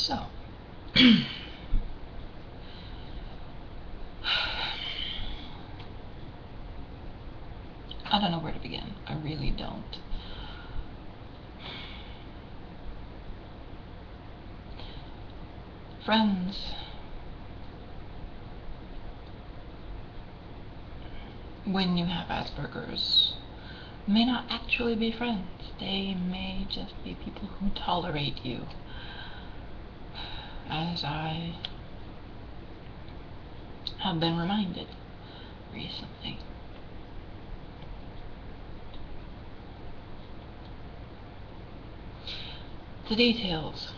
So, I don't know where to begin. I really don't. Friends, when you have Asperger's, may not actually be friends. They may just be people who tolerate you. As I have been reminded recently. The details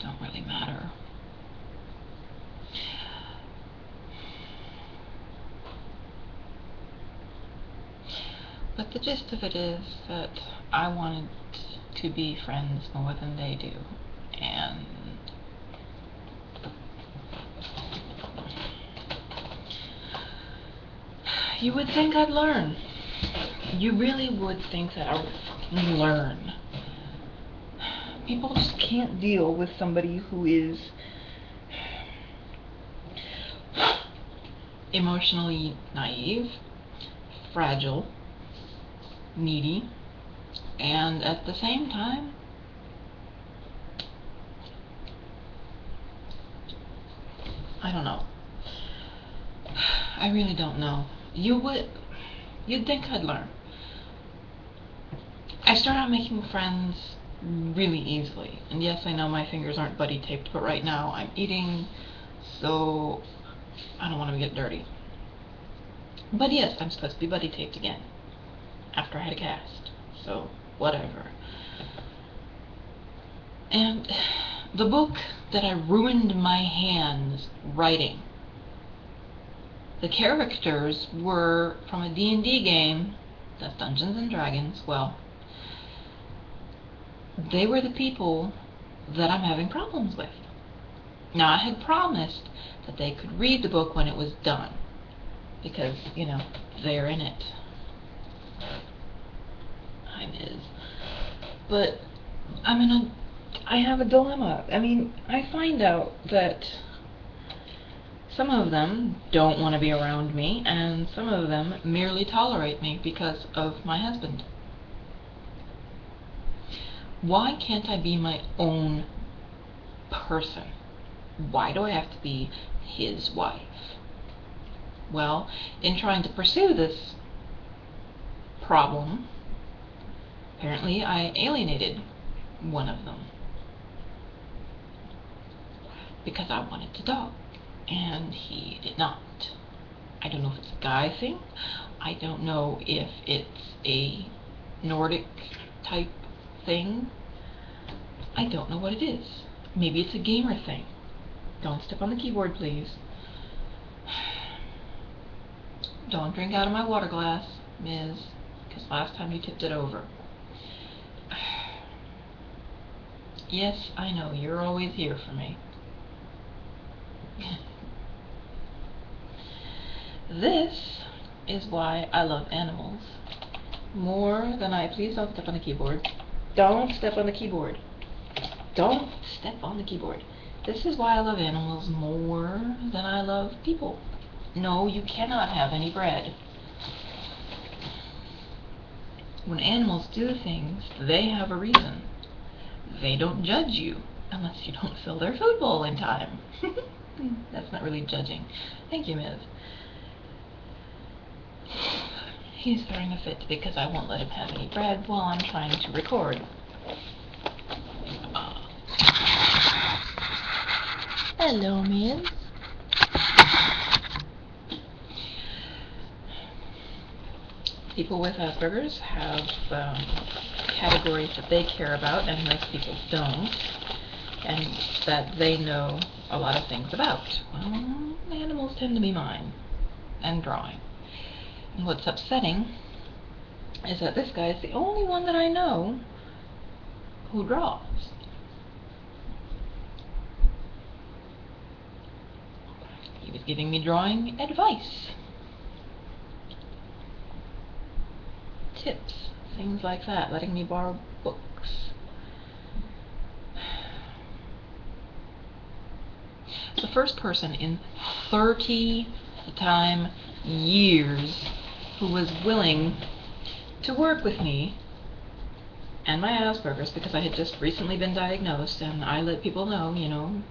don't really matter. But the gist of it is that I wanted to be friends more than they do. And you would think I'd learn. You really would think that I would fucking learn. People just can't deal with somebody who is emotionally naive, fragile, needy, and at the same time I don't know. I really don't know. You'd think I'd learn. I start out making friends really easily. And yes, I know my fingers aren't buddy taped, but right now I'm eating, so I don't want to get dirty. But yes, I'm supposed to be buddy taped again after I had a cast, so whatever. And the book that I ruined my hands writing, the characters were from a D&D game, that's Dungeons and Dragons. Well, they were the people that I'm having problems with. Now, I had promised that they could read the book when it was done, because, you know, they're in it. I'm is. But I have a dilemma. I mean, I find out that some of them don't want to be around me, and some of them merely tolerate me because of my husband. Why can't I be my own person? Why do I have to be his wife? Well, in trying to pursue this problem, apparently I alienated one of them because I wanted to dog, and he did not. I don't know if it's a guy thing. I don't know if it's a Nordic type thing. I don't know what it is. Maybe it's a gamer thing. Don't step on the keyboard, please. Don't drink out of my water glass, Ms., because last time you tipped it over. Yes, I know, you're always here for me. This is why I love animals more than I... Please don't step on the keyboard. Don't step on the keyboard. Don't step on the keyboard. This is why I love animals more than I love people. No, you cannot have any bread. When animals do things, they have a reason. They don't judge you unless you don't fill their food bowl in time. That's not really judging. Thank you, Ms. He's throwing a fit because I won't let him have any bread while I'm trying to record. Hello, Ms. People with Asperger's have categories that they care about and most people don't, and that they know a lot of things about. Well, animals tend to be mine, and drawing. And what's upsetting is that this guy is the only one that I know who draws. He was giving me drawing advice, tips, things like that, letting me borrow books. first person in 30 years who was willing to work with me and my Asperger's, because I had just recently been diagnosed, and I let people know, you know,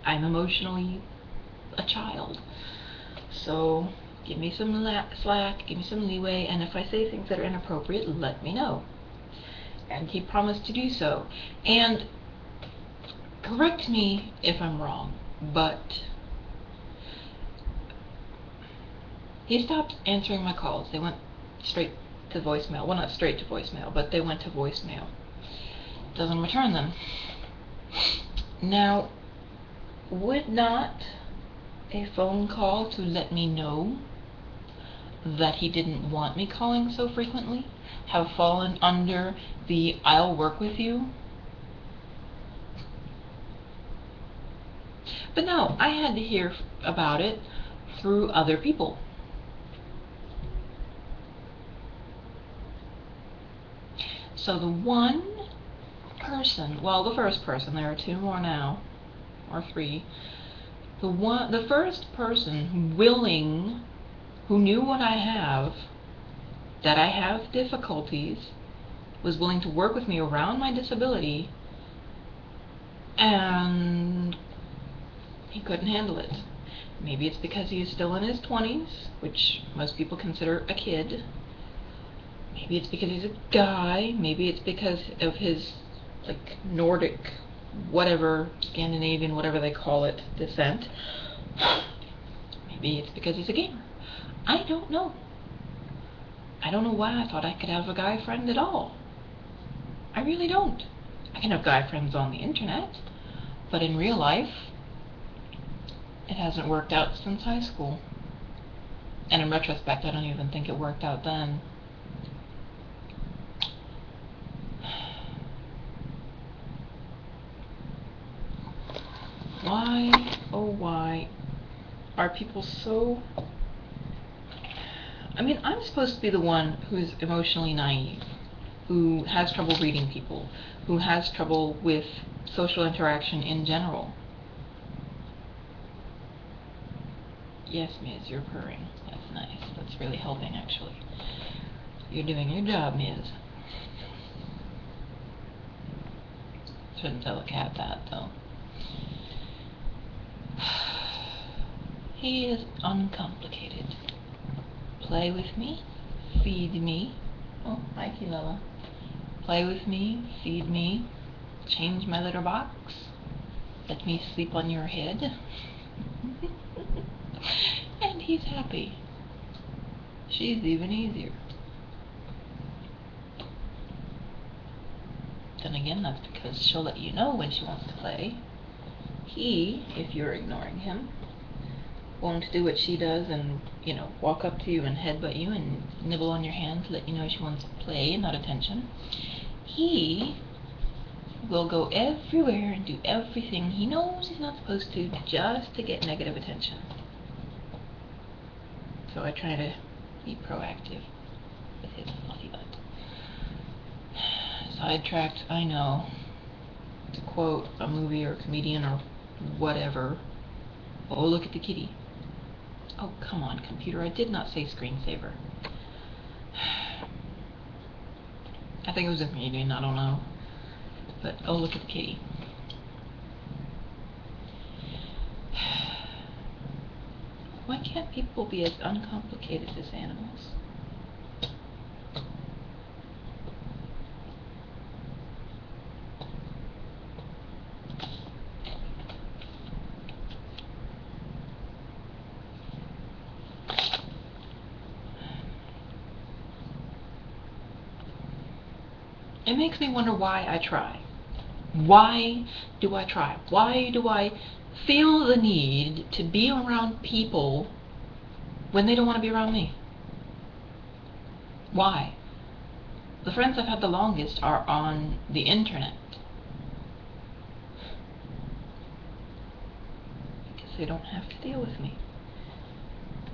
I'm emotionally a child. So give me some slack, give me some leeway, and if I say things that are inappropriate, let me know. And he promised to do so. And correct me if I'm wrong, but he stopped answering my calls. They went straight to voicemail. Well, not straight to voicemail, but they went to voicemail. Doesn't return them. Now, would not a phone call to let me know that he didn't want me calling so frequently have fallen under the "I'll work with you"? But no, I had to hear about it through other people. So the one person, well, the first person, there are two more now, or three. The first person who knew what I have, that I have difficulties, was willing to work with me around my disability, and he couldn't handle it. Maybe it's because he is still in his 20s, which most people consider a kid. Maybe it's because he's a guy. Maybe it's because of his, like, Nordic, whatever, Scandinavian, whatever they call it, descent. Maybe it's because he's a gamer. I don't know. I don't know why I thought I could have a guy friend at all. I really don't. I can have guy friends on the internet, but in real life, it hasn't worked out since high school. And in retrospect, I don't even think it worked out then. Why, oh why, are people so... I mean, I'm supposed to be the one who's emotionally naive, who has trouble reading people, who has trouble with social interaction in general. Yes, Ms., you're purring. That's nice. That's really helping, actually. You're doing your job, Ms. Shouldn't tell a cat that, though. He is uncomplicated. Play with me, feed me. Oh, hi, Kilella. Play with me, feed me, change my litter box, let me sleep on your head. And he's happy. She's even easier. Then again, that's because she'll let you know when she wants to play. He, if you're ignoring him, won't do what she does and, you know, walk up to you and headbutt you and nibble on your hand to let you know she wants to play and not attention. He will go everywhere and do everything he knows he's not supposed to just to get negative attention. So I try to be proactive with his fluffy butt. Sidetracked, I know. To quote a movie or a comedian or whatever, oh, look at the kitty. Oh, come on, computer, I did not say screensaver. I think it was a comedian, I don't know. But, oh, look at the kitty. Why can't people be as uncomplicated as animals? It makes me wonder why I try. Why do I try? Why do I feel the need to be around people when they don't want to be around me? Why? The friends I've had the longest are on the internet. Because they don't have to deal with me.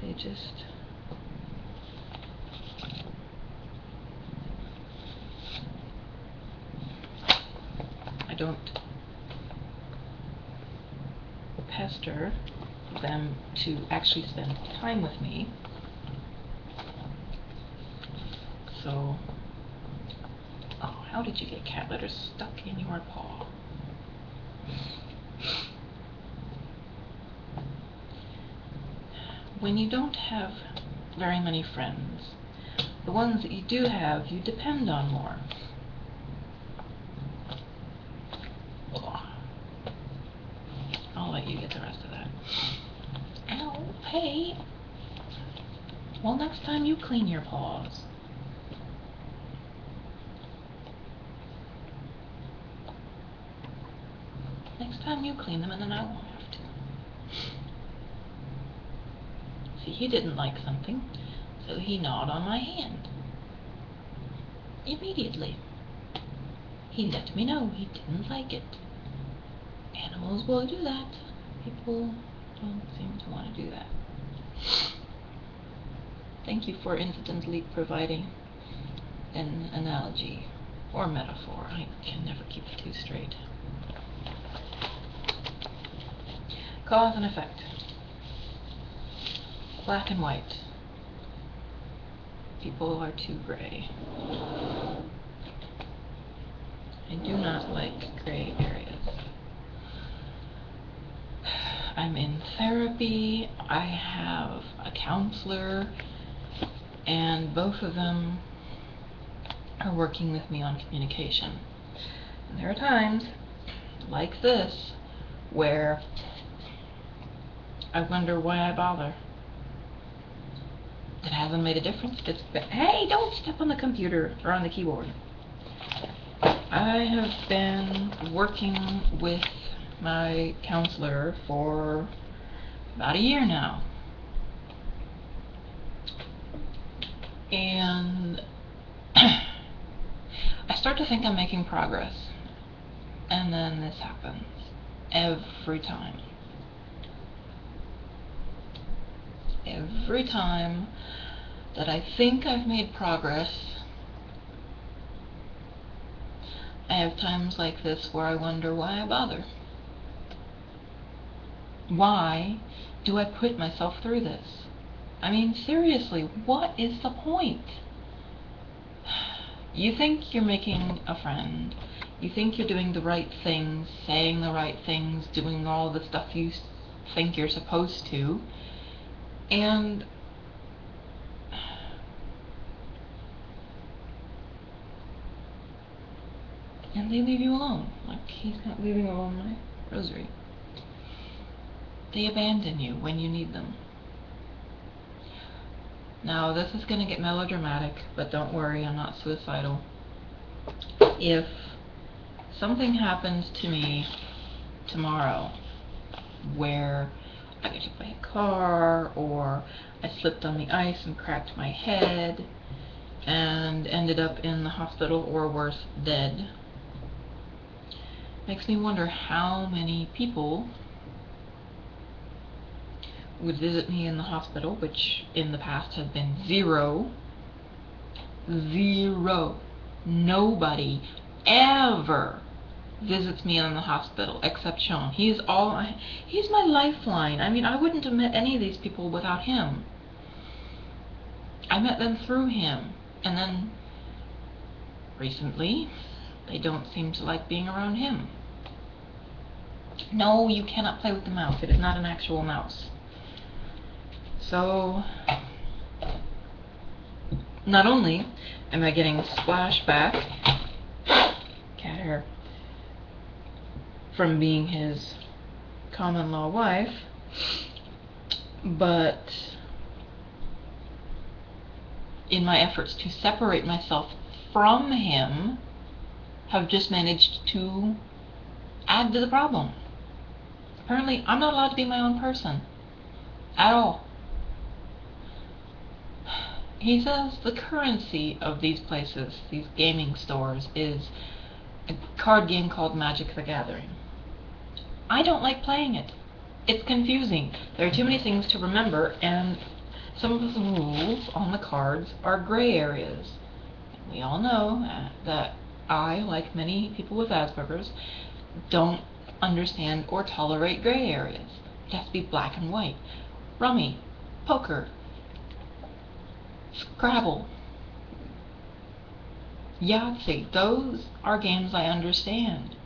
They just... I don't pester them to actually spend time with me. So, oh, how did you get cat litter stuck in your paw? When you don't have very many friends, the ones that you do have, you depend on more. Oh. I'll let you get the rest of that. Ow, hey! Well, next time you clean your paws. Next time you clean them, and then I won't have to. See, he didn't like something, so he gnawed on my hand. Immediately. He let me know he didn't like it. Animals will do that. People don't seem to want to do that. Thank you for incidentally providing an analogy or metaphor. I can never keep the two straight. Cause and effect. Black and white. People are too gray. I do not like gray areas. I'm in therapy, I have a counselor, and both of them are working with me on communication. And there are times, like this, where I wonder why I bother. It hasn't made a difference. Hey, don't step on the computer or on the keyboard. I have been working with my counselor for about a year now. And I start to think I'm making progress. And then this happens. Every time. Every time that I think I've made progress, I have times like this where I wonder why I bother. Why do I put myself through this? I mean, seriously, what is the point? You think you're making a friend. You think you're doing the right things, saying the right things, doing all the stuff you think you're supposed to. And they leave you alone. Like, he's not leaving alone my rosary. They abandon you when you need them. Now, this is going to get melodramatic, but don't worry, I'm not suicidal. If something happens to me tomorrow where I get hit by a car, or I slipped on the ice and cracked my head and ended up in the hospital, or worse, dead, makes me wonder how many people would visit me in the hospital, which in the past has been zero. Nobody ever visits me in the hospital except Sean. He's my lifeline. I mean, I wouldn't have met any of these people without him. I met them through him. And then recently, they don't seem to like being around him. No, you cannot play with the mouse. It is not an actual mouse. So, not only am I getting splashback, cat hair, from being his common-law wife, but in my efforts to separate myself from him, have just managed to add to the problem. Apparently, I'm not allowed to be my own person. At all. He says the currency of these places, these gaming stores, is a card game called Magic the Gathering. I don't like playing it. It's confusing. There are too many things to remember, and some of the rules on the cards are gray areas. We all know that I, like many people with Asperger's, don't understand or tolerate gray areas. It has to be black and white. Rummy, poker, Scrabble, Yahtzee, those are games I understand.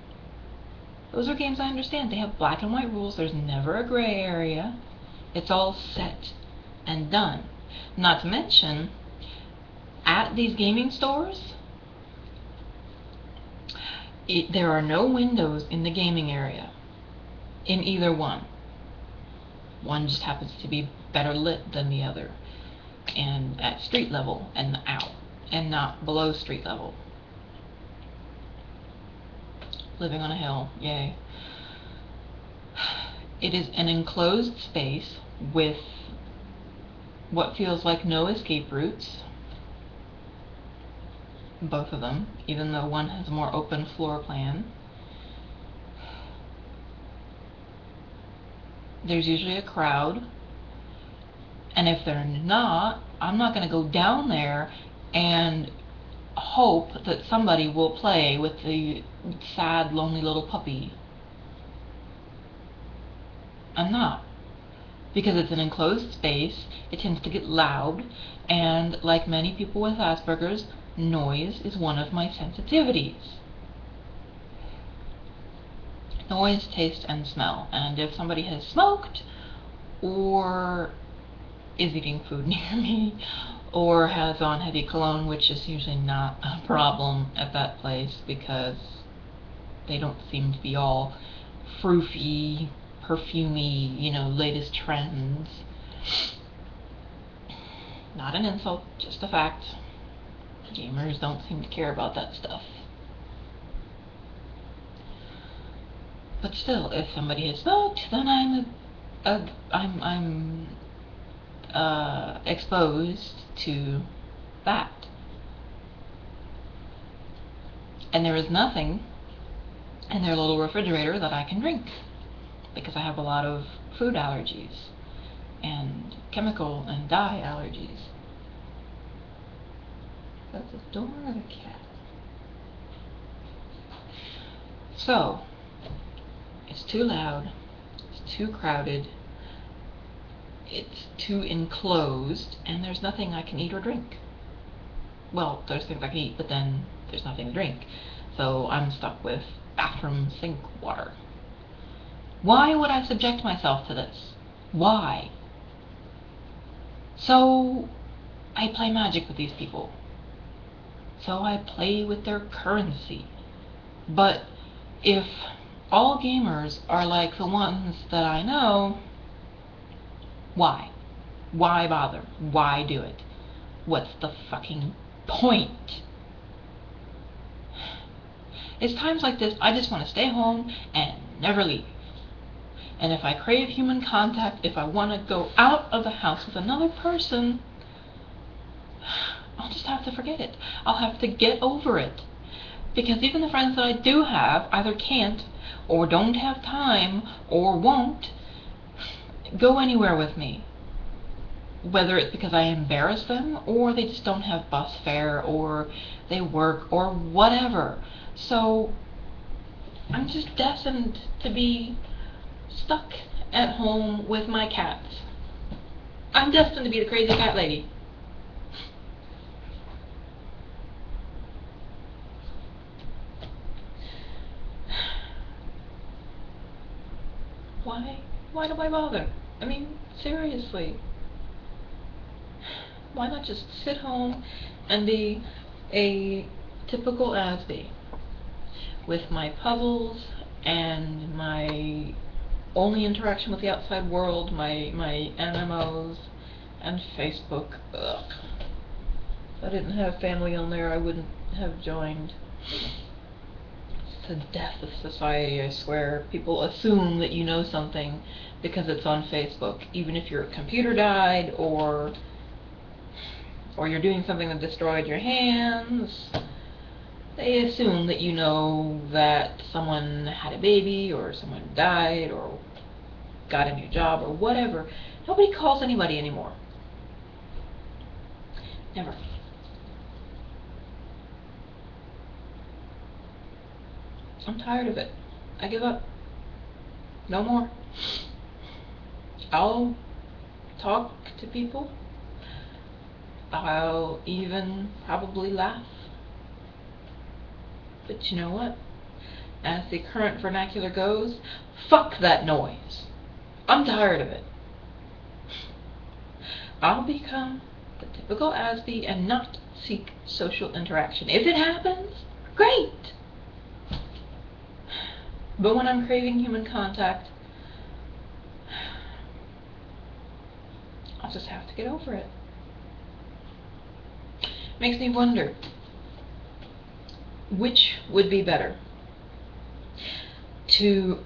Those are games I understand. They have black and white rules. There's never a gray area. It's all set and done. Not to mention, at these gaming stores, there are no windows in the gaming area, in either one. One just happens to be better lit than the other, and at street level and out, and not below street level. Living on a hill, yay. It is an enclosed space with what feels like no escape routes. Both of them, even though one has a more open floor plan. There's usually a crowd, and if they're not, I'm not going to go down there and hope that somebody will play with the sad, lonely little puppy. I'm not. Because it's an enclosed space, it tends to get loud, and like many people with Asperger's, noise is one of my sensitivities. Noise, taste, and smell. And if somebody has smoked, or is eating food near me, or has on heavy cologne, which is usually not a problem at that place because they don't seem to be all froofy, perfumey, you know, latest trends. Not an insult, just a fact. Gamers don't seem to care about that stuff. But still, if somebody has smoked, then I'm exposed to that. And there is nothing in their little refrigerator that I can drink, because I have a lot of food allergies and chemical and dye allergies. That's the door of a cat. So, it's too loud, it's too crowded, it's too enclosed, and there's nothing I can eat or drink. Well, there's things I can eat, but then there's nothing to drink. So I'm stuck with bathroom sink water. Why would I subject myself to this? Why? So I play magic with these people. So I play with their currency. But if all gamers are like the ones that I know, why? Why bother? Why do it? What's the fucking point? It's times like this I just want to stay home and never leave. And if I crave human contact, if I want to go out of the house with another person, I'll just have to forget it. I'll have to get over it. Because even the friends that I do have either can't, or don't have time, or won't go anywhere with me. Whether it's because I embarrass them, or they just don't have bus fare, or they work, or whatever. So I'm just destined to be stuck at home with my cats. I'm destined to be the crazy cat lady. Why? Why do I bother? I mean, seriously. Why not just sit home and be a typical Asbie with my puzzles and my only interaction with the outside world, my MMOs and Facebook. Ugh. If I didn't have family on there, I wouldn't have joined. It's the death of society, I swear. People assume that you know something because it's on Facebook, even if your computer died or you're doing something that destroyed your hands. They assume that you know that someone had a baby, or someone died, or got a new job, or whatever. Nobody calls anybody anymore. Never. I'm tired of it. I give up. No more. I'll talk to people. I'll even probably laugh. But you know what? As the current vernacular goes, fuck that noise. I'm tired of it. I'll become the typical Asbie and not seek social interaction. If it happens, great! But when I'm craving human contact, I'll just have to get over it. Makes me wonder, which would be better? To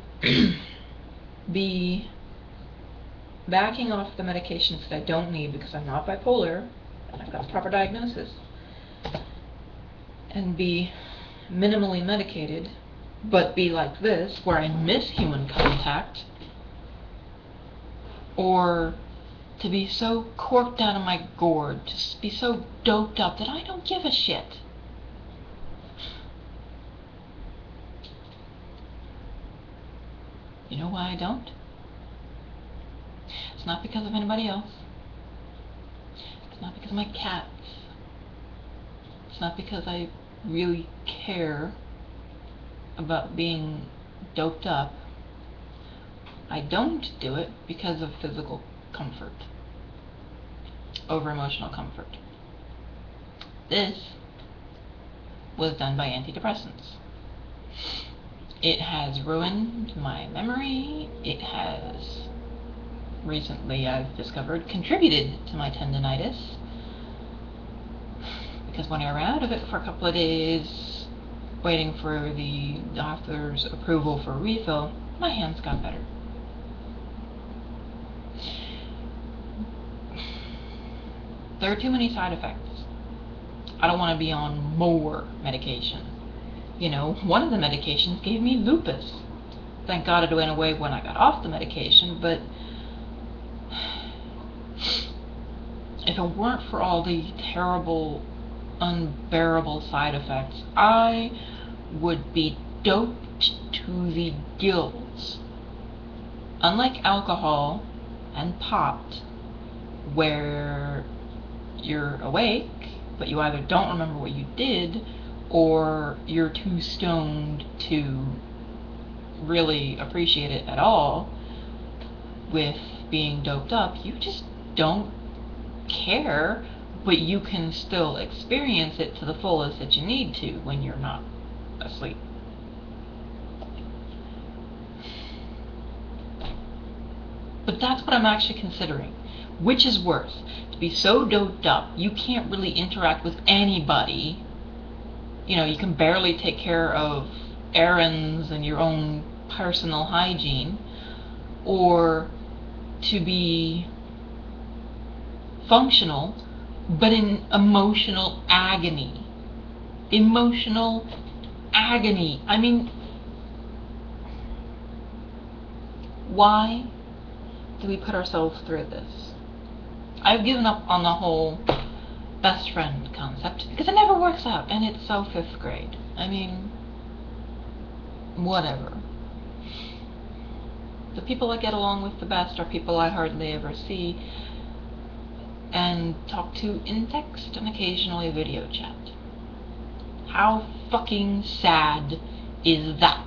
be backing off the medications that I don't need because I'm not bipolar and I've got the proper diagnosis, and be minimally medicated, but be like this, where I miss human contact, or to be so corked out of my gourd, to be so doped up that I don't give a shit. You know why I don't? It's not because of anybody else. It's not because of my cats. It's not because I really care about being doped up. I don't do it because of physical comfort over emotional comfort. This was done by antidepressants. It has ruined my memory. It has, recently I've discovered, contributed to my tendinitis. Because when I ran out of it for a couple of days, waiting for the doctor's approval for a refill, my hands got better. There are too many side effects. I don't want to be on more medication. You know, one of the medications gave me lupus. Thank God it went away when I got off the medication, but if it weren't for all the terrible, unbearable side effects, I would be doped to the gills. Unlike alcohol and pot, where you're awake, but you either don't remember what you did, or you're too stoned to really appreciate it at all. With being doped up, you just don't care, but you can still experience it to the fullest that you need to when you're not asleep. But that's what I'm actually considering. Which is worse? To be so doped up, you can't really interact with anybody. You know, you can barely take care of errands and your own personal hygiene, or to be functional, but in emotional agony. Emotional agony. I mean, why do we put ourselves through this? I've given up on the whole best friend concept because it never works out, and it's so 5th grade. I mean, whatever. The people I get along with the best are people I hardly ever see and talk to in text and occasionally video chat. How fucking sad is that?